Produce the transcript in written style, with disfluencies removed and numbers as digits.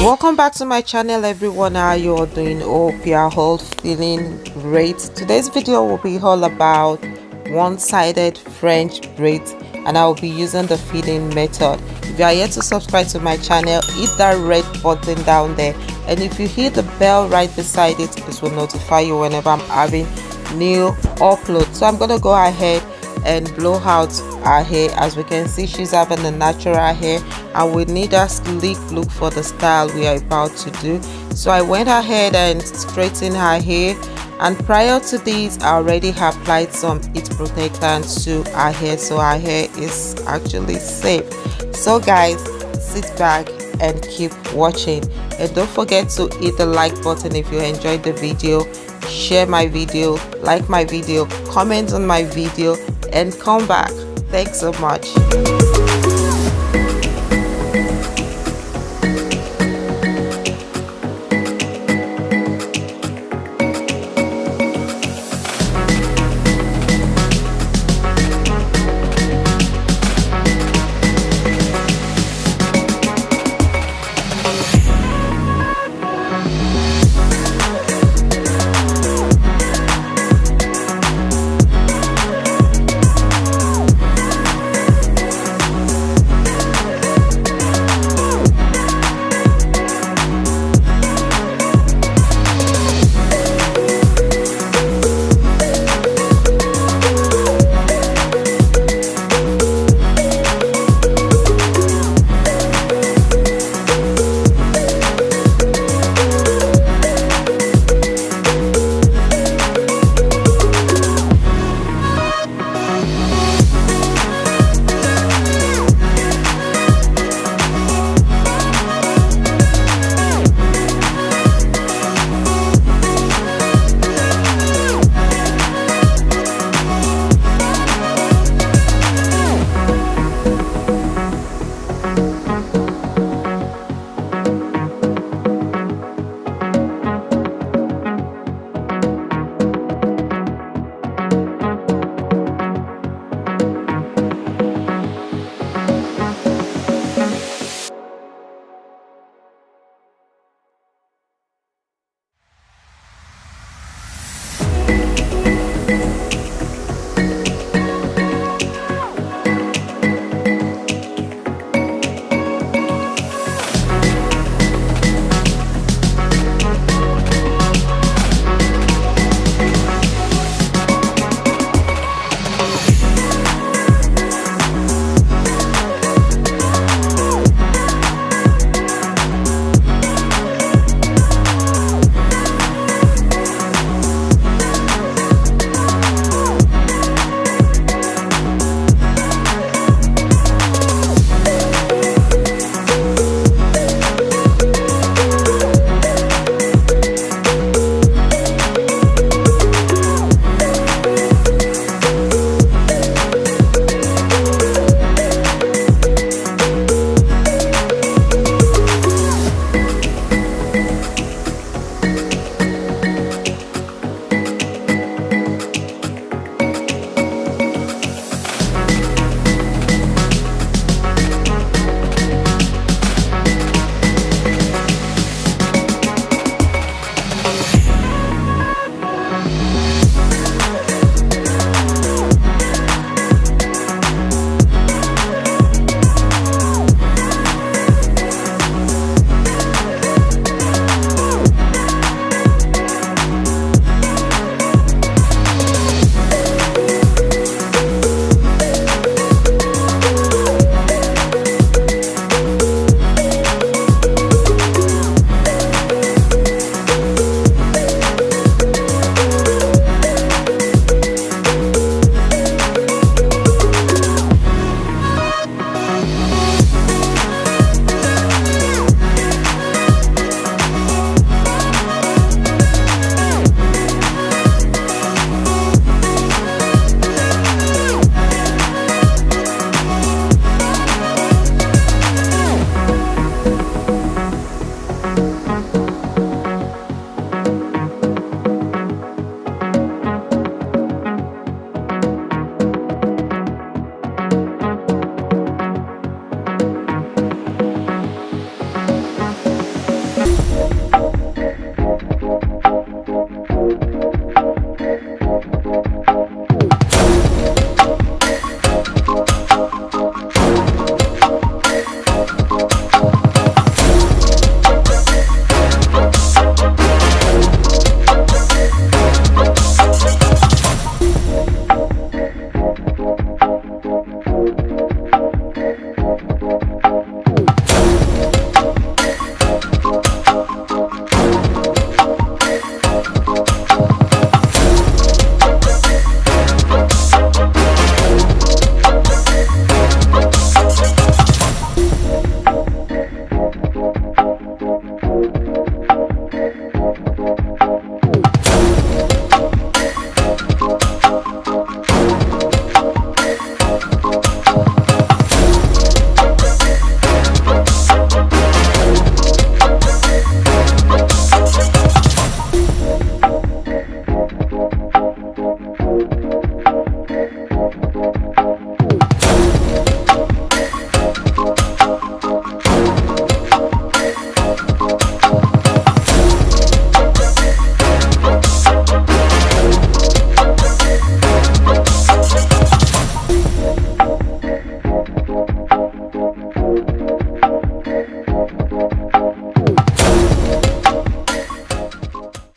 Welcome back to my channel, everyone. How you all doing? Hope you are all feeling great. Today's video will be all about one-sided French braids, and I will be using the feeding method. If you are yet to subscribe to my channel, hit that red button down there, and if you hit the bell right beside it, this will notify you whenever I'm having new uploads. So I'm gonna go ahead and blow out her hair. As we can see, she's having a natural hair, and we need a sleek look for the style we are about to do. So I went ahead and straightened her hair, and prior to this I already applied some heat protectant to her hair, so her hair is actually safe. So guys, sit back and keep watching, and don't forget to hit the like button if you enjoyed the video. Share my video, like my video, comment on my video, and come back. Thanks so much.